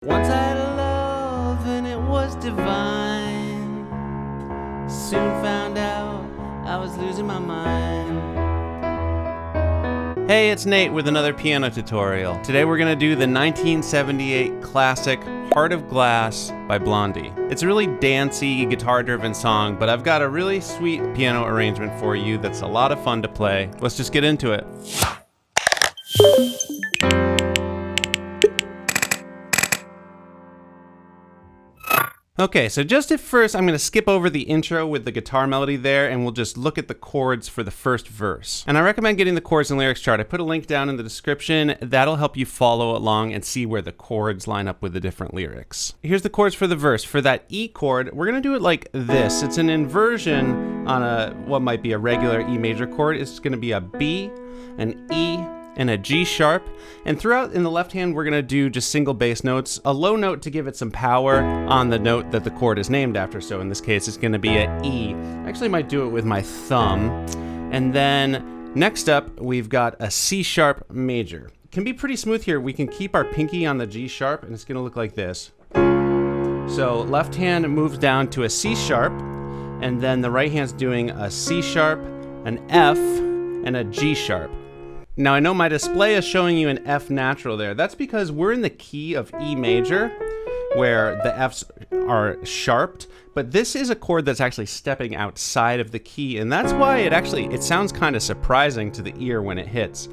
Once I had a love and it was divine. Soon found out I was losing my mind. Hey, it's Nate with another piano tutorial. Today we're gonna do the 1978 classic Heart of Glass by Blondie. It's a really dancey, guitar-driven song, but I've got a really sweet piano arrangement for you that's a lot of fun to play. Let's just get into it. Okay, so just at first, I'm going to skip over the intro with the guitar melody there, and we'll just look at the chords for the first verse. And I recommend getting the chords and lyrics chart. I put a link down in the description. That'll help you follow along and see where the chords line up with the different lyrics. Here's the chords for the verse. For that E chord, we're going to do it like this. It's an inversion on what might be a regular E major chord. It's going to be a B, an E, and a G sharp, and throughout in the left hand we're going to do just single bass notes, a low note to give it some power on the note that the chord is named after. So in this case it's going to be an E. I actually might do it with my thumb. And then next up we've got a C sharp major. It can be pretty smooth here. We can keep our pinky on the G sharp and it's going to look like this. So left hand moves down to a C sharp, and then the right hand's doing a C sharp, an F, and a G sharp. Now I know my display is showing you an F natural there. That's because we're in the key of E major, where the Fs are sharped, but this is a chord that's actually stepping outside of the key, and that's why it sounds kind of surprising to the ear when it hits.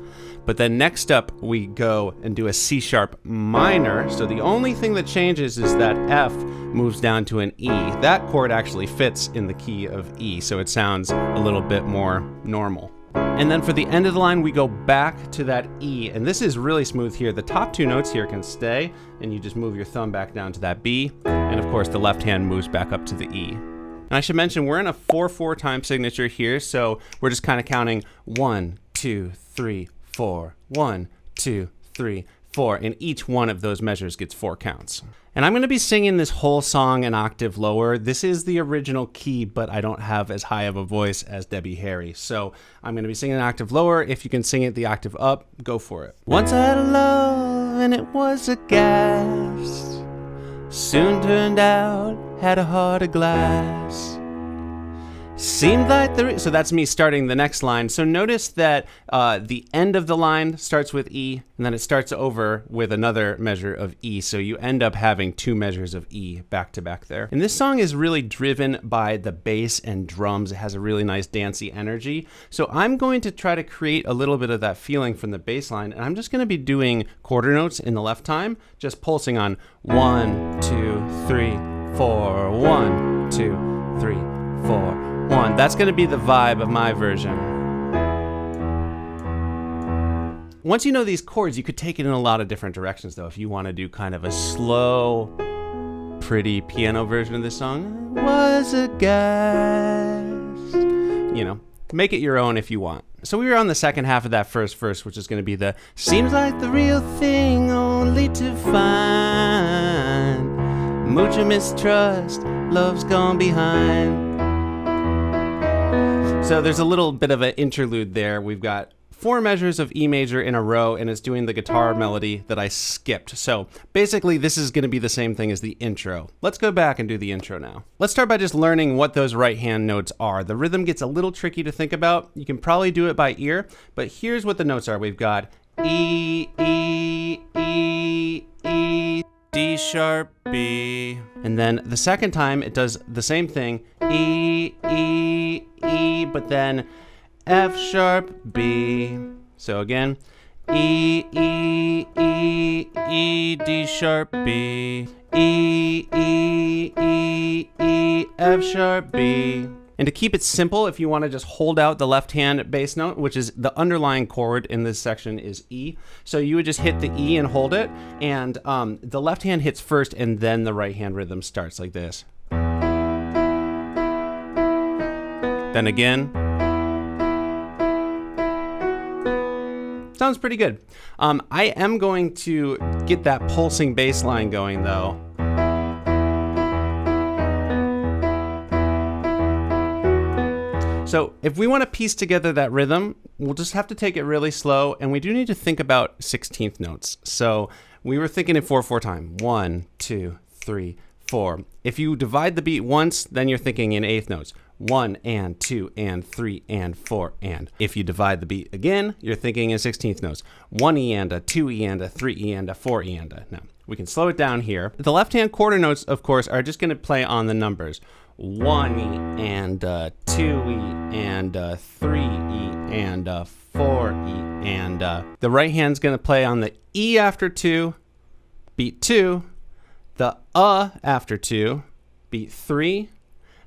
But then next up we go and do a C sharp minor, so the only thing that changes is that F moves down to an E. That chord actually fits in the key of E, so it sounds a little bit more normal. And then for the end of the line, we go back to that E, and this is really smooth here. The top two notes here can stay, and you just move your thumb back down to that B, and of course the left hand moves back up to the E. And I should mention, we're in a 4/4 time signature here, so we're just kind of counting 1, 2, 3, 4, 1, 2, 3, 4, and each one of those measures gets 4 counts. And I'm going to be singing this whole song an octave lower. This is the original key, but I don't have as high of a voice as Debbie Harry. So I'm going to be singing an octave lower. If you can sing it the octave up, go for it. Once I had a love and it was a gas. Soon turned out, had a heart of glass. Seemed like so that's me starting the next line. So notice that the end of the line starts with E, and then it starts over with another measure of E. So you end up having 2 measures of E back to back there. And this song is really driven by the bass and drums. It has a really nice dancey energy. So I'm going to try to create a little bit of that feeling from the bass line, and I'm just going to be doing quarter notes in the left time, just pulsing on 1, 2, 3, 4, 1, 2, 3, 4. 1. That's going to be the vibe of my version. Once you know these chords, you could take it in a lot of different directions, though. If you want to do kind of a slow, pretty piano version of this song, was a gas. You know, make it your own if you want. So we were on the second half of that first verse, which is going to be the seems like the real thing only to find. Mucha mistrust, love's gone behind. So there's a little bit of an interlude there. We've got 4 measures of E major in a row, and it's doing the guitar melody that I skipped. So basically this is going to be the same thing as the intro. Let's go back and do the intro now. Let's start by just learning what those right hand notes are. The rhythm gets a little tricky to think about. You can probably do it by ear, but here's what the notes are. We've got E, E, E, E, D sharp, B. And then the second time it does the same thing, E, E, E, but then F sharp, B. So again, E, E, E, E, D sharp, B. E, E, E, E, F sharp, B. And to keep it simple, if you want to just hold out the left hand bass note, which is the underlying chord in this section is E. So you would just hit the E and hold it, and the left hand hits first and then the right hand rhythm starts like this. Then again. Sounds pretty good. I am going to get that pulsing bass line going though. So if we want to piece together that rhythm, we'll just have to take it really slow, and we do need to think about 16th notes. So We were thinking in 4/4 time. 1, 2, 3, 4. If you divide the beat once, then you're thinking in eighth notes. 1 and 2 and 3 and 4 and. If you divide the beat again, you're thinking in 16th notes. 1 E and a, 2 E and a, 3 E and a, 4 E and a. Now, we can slow it down here. The left-hand quarter notes, of course, are just going to play on the numbers. 1 E and 2 E and 3 E and 4 E and the right hand's going to play on the E after 2, beat 2, the after 2, beat 3,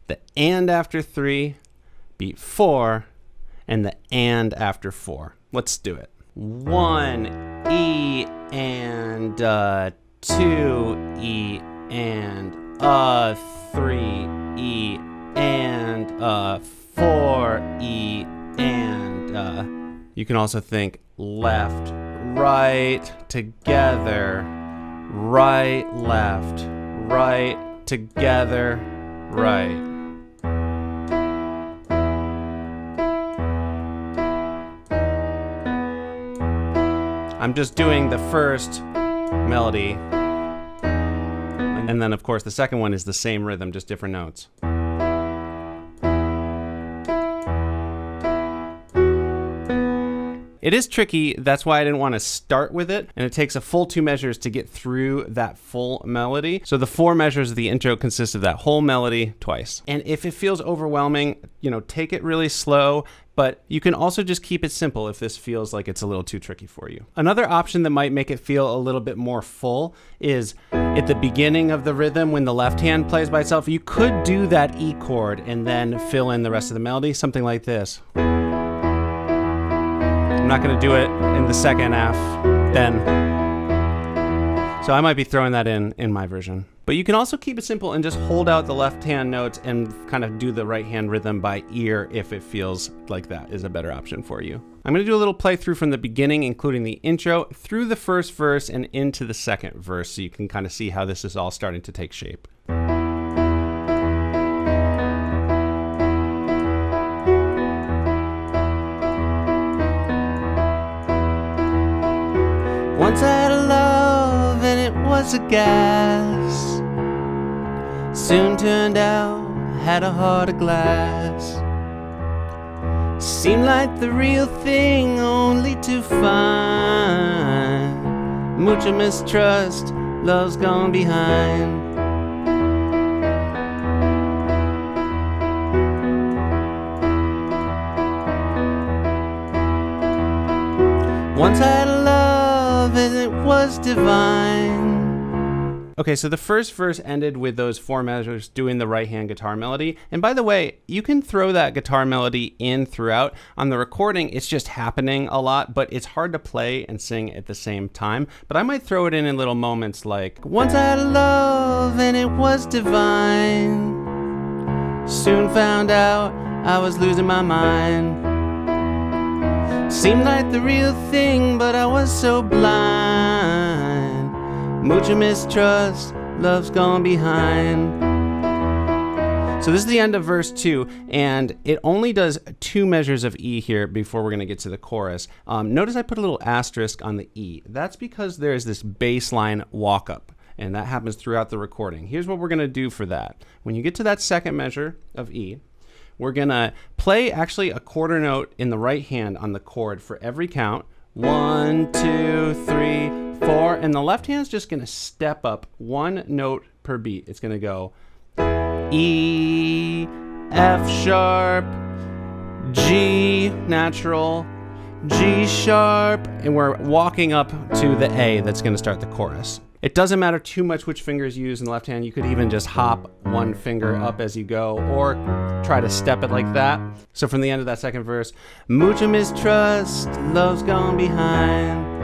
the and after 3, beat 4, and the and after 4. Let's do it. 1 E and 2 E and 3 E and 4 E and you can also think left, right, together, right, left, right, together, right. I'm just doing the first melody, and then of course the second one is the same rhythm, just different notes. It is tricky, that's why I didn't want to start with it, and it takes a full 2 measures to get through that full melody. So the 4 measures of the intro consist of that whole melody twice. And if it feels overwhelming, take it really slow, but you can also just keep it simple if this feels like it's a little too tricky for you. Another option that might make it feel a little bit more full is at the beginning of the rhythm when the left hand plays by itself, you could do that E chord and then fill in the rest of the melody, something like this. I'm not going to do it in the second half then. So I might be throwing that in my version. But you can also keep it simple and just hold out the left hand notes and kind of do the right hand rhythm by ear if it feels like that is a better option for you. I'm going to do a little playthrough from the beginning, including the intro, through the first verse and into the second verse, so you can kind of see how this is all starting to take shape. Once I had a love and it was a gas. Soon turned out had a heart of glass. Seemed like the real thing only to find mucha mistrust, love's gone behind. Once I had a love and it was divine. Okay, so the first verse ended with those 4 measures doing the right hand guitar melody. And by the way, you can throw that guitar melody in throughout. On the recording, it's just happening a lot, but it's hard to play and sing at the same time. But I might throw it in little moments like, once I had a love and it was divine. Soon found out I was losing my mind. Seemed like the real thing, but I was so blind. Mucha mistrust, love's gone behind. So this is the end of verse 2, and it only does 2 measures of E here before we're going to get to the chorus. Notice I put a little asterisk on the E. That's because there's this bass line walk up, and that happens throughout the recording. Here's what we're going to do for that. When you get to that second measure of E, we're going to play actually a quarter note in the right hand on the chord for every count. 1, 2, 3, 4, and the left hand's just going to step up 1 note per beat. It's going to go E, F sharp, G natural, G sharp, and we're walking up to the A that's going to start the chorus. It doesn't matter too much which fingers you use in the left hand. You could even just hop 1 finger up as you go, or try to step it like that. So from the end of that second verse, mucha mistrust, love's gone behind.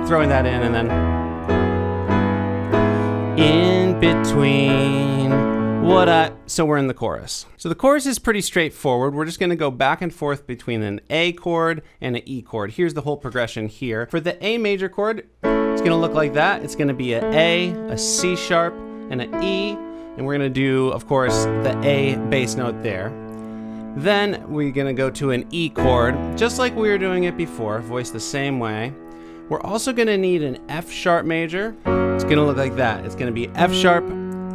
Throwing that in, and then in between so we're in the chorus. So the chorus is pretty straightforward. We're just going to go back and forth between an A chord and an E chord. Here's the whole progression here. For the A major chord, it's going to look like that. It's going to be an A, a C sharp, and an E. And we're going to do, of course, the A bass note there. Then we're going to go to an E chord, just like we were doing it before, voiced the same way. We're also gonna need an F sharp major. It's gonna look like that. It's gonna be F sharp,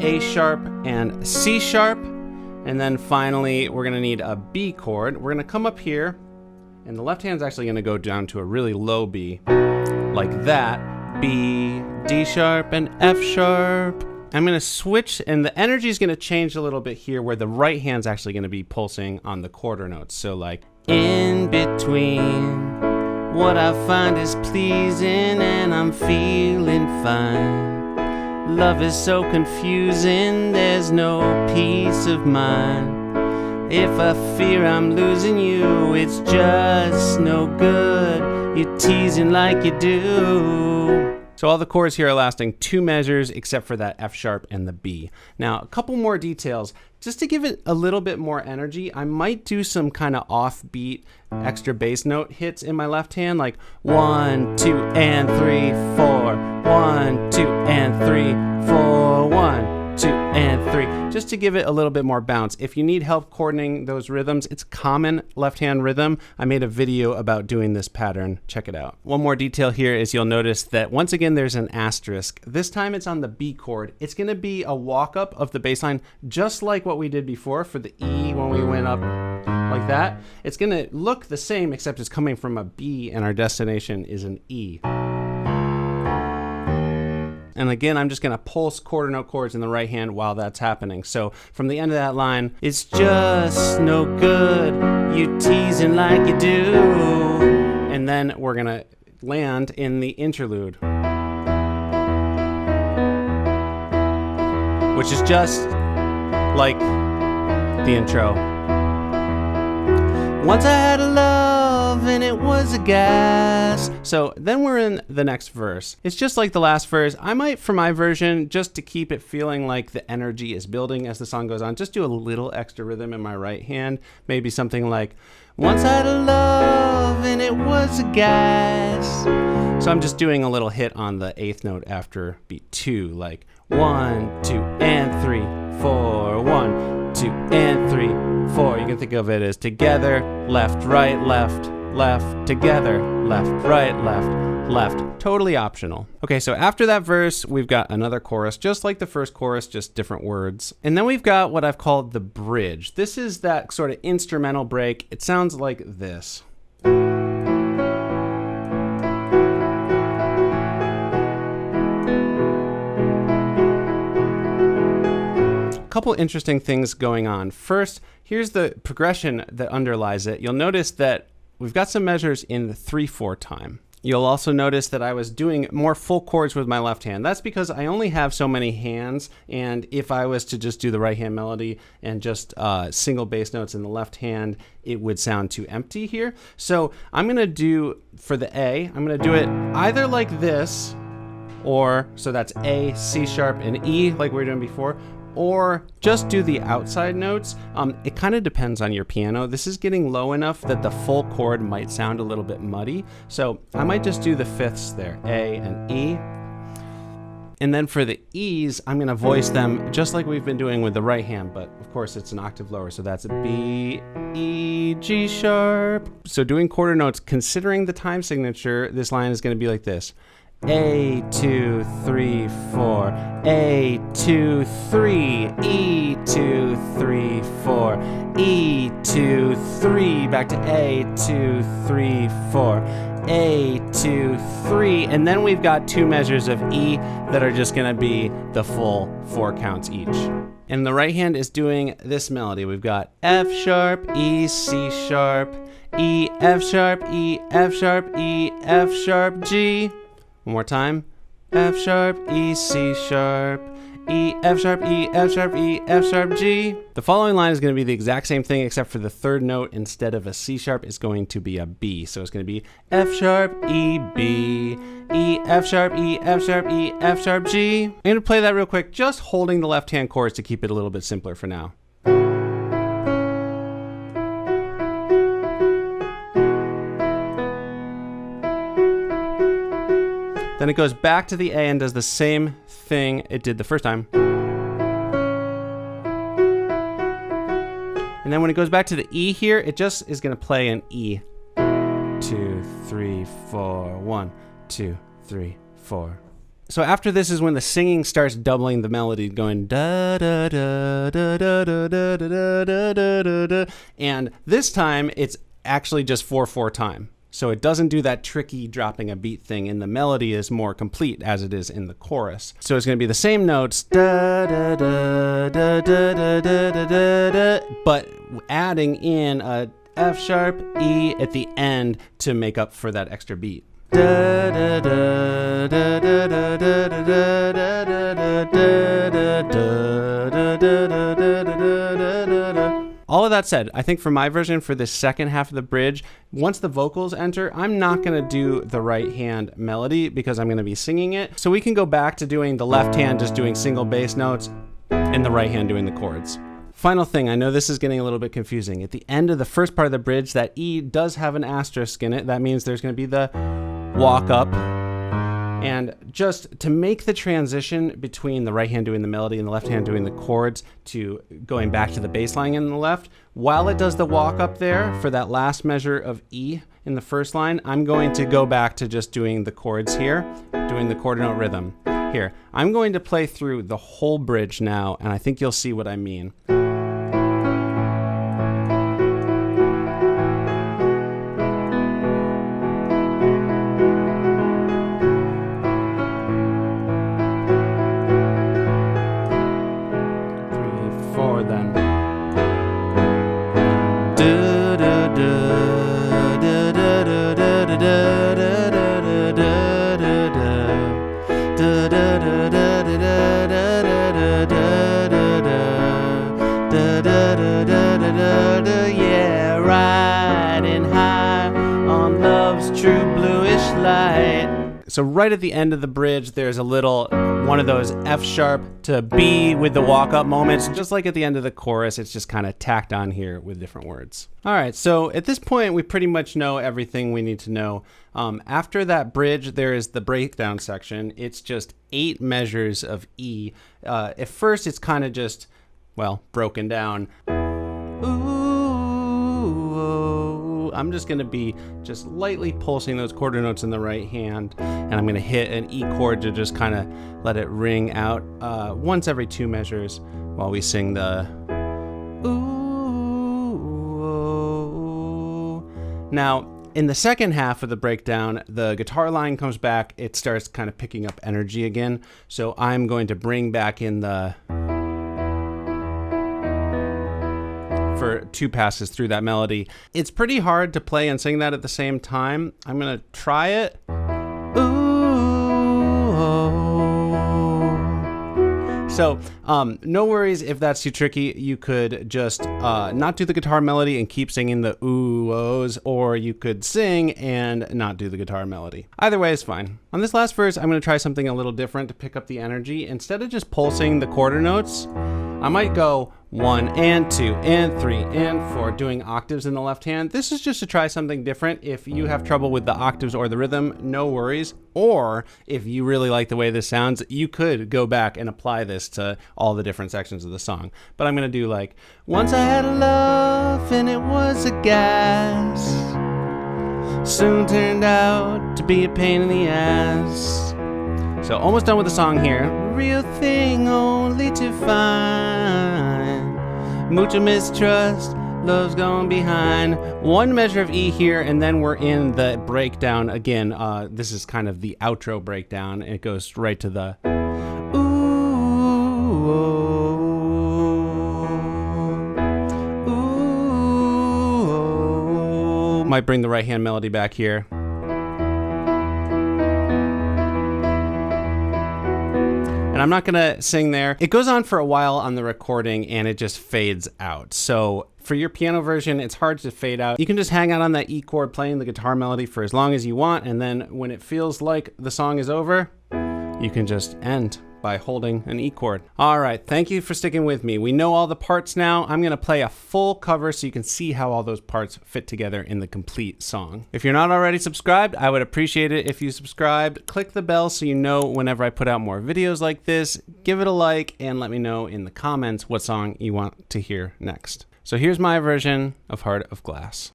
A sharp, and C sharp. And then finally, we're gonna need a B chord. We're gonna come up here, and the left hand's actually gonna go down to a really low B, like that. B, D sharp, and F sharp. I'm gonna switch, and the energy is gonna change a little bit here, where the right hand's actually gonna be pulsing on the quarter notes. So like, in between, what I find is pleasing, and I'm feeling fine. Love is so confusing, there's no peace of mind. If I fear I'm losing you, it's just no good. You're teasing like you do. So all the chords here are lasting 2 measures except for that F sharp and the B. Now, a couple more details. Just to give it a little bit more energy, I might do some kind of offbeat extra bass note hits in my left hand, like 1, 2, and 3, 4. 1, 2, and 3, 4. 1, 2, and 3, just to give it a little bit more bounce. If you need help coordinating those rhythms, it's common left-hand rhythm. I made a video about doing this pattern. Check it out. One more detail here is you'll notice that once again there's an asterisk. This time it's on the B chord. It's going to be a walk-up of the bass line, just like what we did before for the E when we went up like that. It's going to look the same, except it's coming from a B and our destination is an E. And again, I'm just gonna pulse quarter note chords in the right hand while that's happening. So from the end of that line, it's just no good, you teasing like you do. And then we're gonna land in the interlude, which is just like the intro. Once I had a love and it was a gas. So then we're in the next verse. It's just like the last verse. I might, for my version, just to keep it feeling like the energy is building as the song goes on, just do a little extra rhythm in my right hand. Maybe something like, once I had a love and it was a gas. So I'm just doing a little hit on the 8th note after beat 2, like 1, 2, and 3, 4. 1, 2, and 3, 4. You can think of it as together, left, right, left, left, together, left, right, left, left. Totally optional. Okay, so after that verse, we've got another chorus, just like the first chorus, just different words. And then we've got what I've called the bridge. This is that sort of instrumental break. It sounds like this. Couple interesting things going on. First, here's the progression that underlies it. You'll notice that we've got some measures in the 3/4 time. You'll also notice that I was doing more full chords with my left hand. That's because I only have so many hands, and if I was to just do the right hand melody and just single bass notes in the left hand, it would sound too empty here. So I'm gonna do, for the A, I'm gonna do it either like this, or, so that's A, C sharp, and E like we were doing before, or just do the outside notes. It kind of depends on your piano. This is getting low enough that the full chord might sound a little bit muddy. So I might just do the fifths there, A and E. And then for the E's, I'm gonna voice them just like we've been doing with the right hand, but of course it's an octave lower. So that's a B, E, G sharp. So doing quarter notes, considering the time signature, this line is gonna be like this. A, 2, 3, 4, A, 2, 3, E, 2, 3, 4, E, 2, 3, back to A, 2, 3, 4, A, 2, 3, and then we've got 2 measures of E that are just gonna be the full 4 counts each. And the right hand is doing this melody. We've got F sharp, E, C sharp, E, F sharp, E, F sharp, E, F sharp, G. One more time. F sharp, E, C sharp, E, F sharp, E, F sharp, E, F sharp, G. The following line is going to be the exact same thing, except for the third note, instead of a C sharp, is going to be a B. So it's going to be F sharp, E, B, E, F sharp, E, F sharp, E, F sharp, G. I'm going to play that real quick, just holding the left hand chords to keep it a little bit simpler for now. Then it goes back to the A and does the same thing it did the first time. And then when it goes back to the E here, it just is going to play an E. 2, 3, 4, 1, 2, 3, 4. So after this is when the singing starts doubling the melody, going da da da da da da da da da da da, and this time it's actually just 4/4 time. So it doesn't do that tricky dropping a beat thing, and the melody is more complete as it is in the chorus. So it's going to be the same notes, da da da da da da da da da, but adding in a F sharp, E at the end to make up for that extra beat. Da da da da da da da da da da da da da. All of that said, I think for my version, for this second half of the bridge, once the vocals enter, I'm not going to do the right hand melody because I'm going to be singing it. So we can go back to doing the left hand, just doing single bass notes, and the right hand doing the chords. Final thing, I know this is getting a little bit confusing. At the end of the first part of the bridge, that E does have an asterisk in it. That means there's going to be the walk up. And just to make the transition between the right hand doing the melody and the left hand doing the chords to going back to the bass line in the left, while it does the walk up there for that last measure of E in the first line, I'm going to go back to just doing the chords here, doing the quarter note rhythm. Here, I'm going to play through the whole bridge now, and I think you'll see what I mean. Yeah, riding high on love's true bluish light. So right at the end of the bridge, there's a little one of those F sharp to B with the walk up moments. Just like at the end of the chorus, it's just kind of tacked on here with different words. All right, so at this point, we pretty much know everything we need to know. After that bridge, there is the breakdown section. It's just 8 measures of E. At first, it's kind of just, well, broken down. Ooh, I'm just going to be just lightly pulsing those quarter notes in the right hand, and I'm going to hit an E chord to just kind of let it ring out once every 2 measures while we sing the ooh. Now, in the second half of the breakdown, the guitar line comes back. It starts kind of picking up energy again. So I'm going to bring back in the for 2 passes through that melody. It's pretty hard to play and sing that at the same time. I'm gonna try it. Ooh. So no worries if that's too tricky. You could just not do the guitar melody and keep singing the ooh-ohs, or you could sing and not do the guitar melody. Either way is fine. On this last verse, I'm gonna try something a little different to pick up the energy. Instead of just pulsing the quarter notes, I might go 1 and 2 and 3 and 4, doing octaves in the left hand. This is just to try something different. If you have trouble with the octaves or the rhythm, no worries. Or if you really like the way this sounds, you could go back and apply this to all the different sections of the song. But I'm gonna do like, once I had a love and it was a gas, soon turned out to be a pain in the ass. So almost done with the song here. Real thing only to find, mucha mistrust, love's gone behind. 1 measure of E here, and then we're in the breakdown again. This is kind of the outro breakdown, and it goes right to the ooh, ooh. Might bring the right hand melody back here. And I'm not gonna sing there. It goes on for a while on the recording and it just fades out. So for your piano version, it's hard to fade out. You can just hang out on that E chord playing the guitar melody for as long as you want, and then when it feels like the song is over, you can just end by holding an E chord. All right, thank you for sticking with me. We know all the parts now. I'm gonna play a full cover so you can see how all those parts fit together in the complete song. If you're not already subscribed, I would appreciate it if you subscribed. Click the bell so you know whenever I put out more videos like this. Give it a like and let me know in the comments what song you want to hear next. So here's my version of Heart of Glass.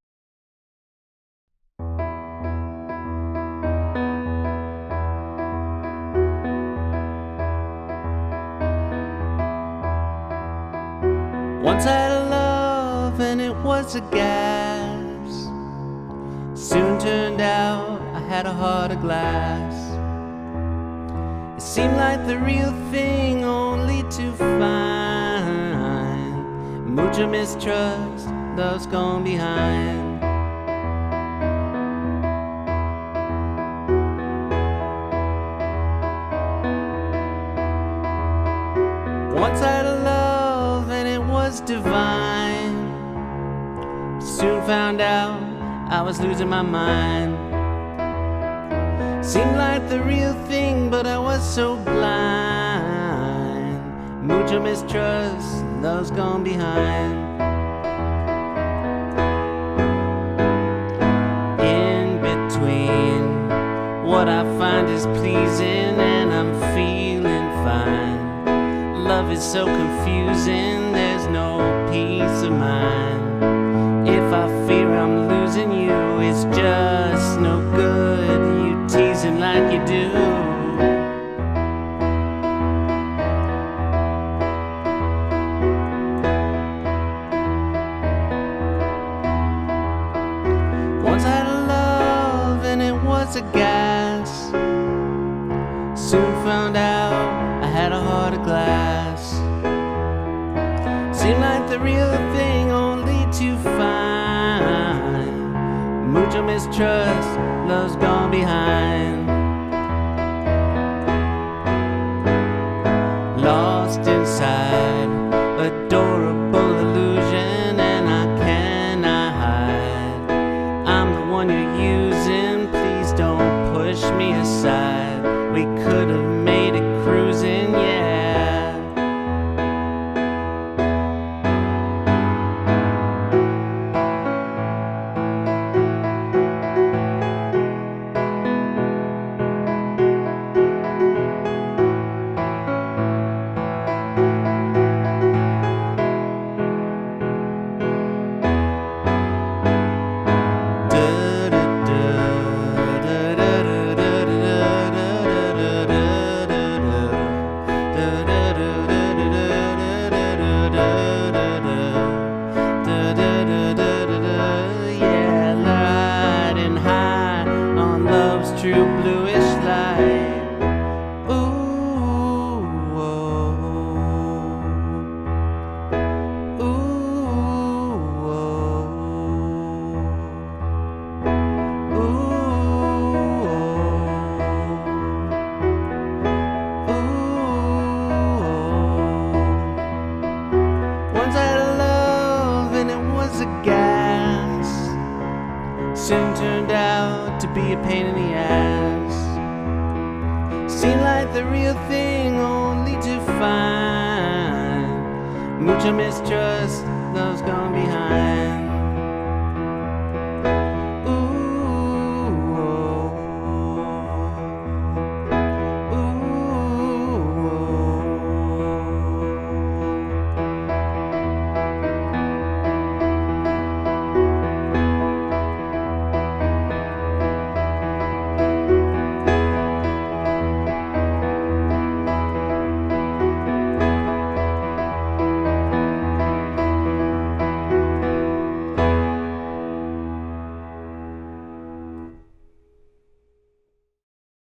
Once I had a love and it was a gas. Soon turned out I had a heart of glass. It seemed like the real thing only to find mucho mistrust, love's gone behind. Once I had a love and it was divine. Soon found out I was losing my mind. Seemed like the real thing, but I was so blind. Mucho mistrust, love's gone behind. In between, what I find is pleasing and I'm feeling fine. Love is so confusing, there's no peace of mind. If I fear I'm losing you, it's just no good, you teasing like you do. Once I had a love and it was a gas. Soon found out I had a heart of glass. Seemed like the real thing only to find mucho mistrust, love's gone behind. Lost inside adorable illusion, and I cannot hide. I'm the one you're using, please don't push me aside. We could have made it cruising, yeah. True bluish light. Ooh, oh. Ooh, oh. Ooh, oh. Ooh, oh. Once I had a love and it was a gas. Soon turned out to be a pain in the ass. Seemed like the real thing only to find mucho mistrust, love's gone behind.